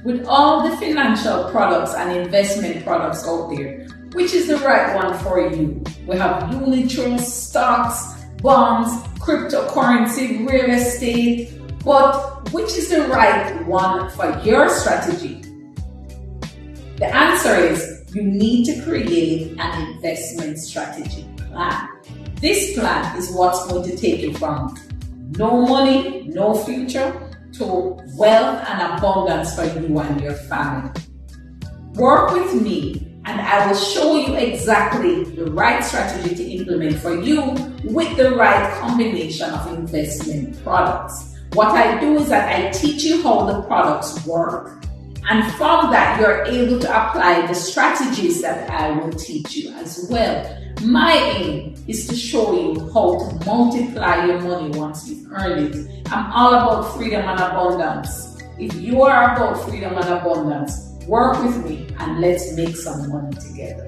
With all the financial products and investment products out there, which is the right one for you? We have unit trusts, stocks, bonds, cryptocurrency, real estate, but which is the right one for your strategy? The answer is you need to create an investment strategy plan. This plan is what's going to take you from no money, no future to wealth and abundance for you and your family. Work with me and I will show you exactly the right strategy to implement for you with the right combination of investment products. What I do is that I teach you how the products work, and from that you're able to apply the strategies that I will teach you as well. My aim is to show you how to multiply your money once you've earned it. I'm all about freedom and abundance. If you are about freedom and abundance, work with me and let's make some money together.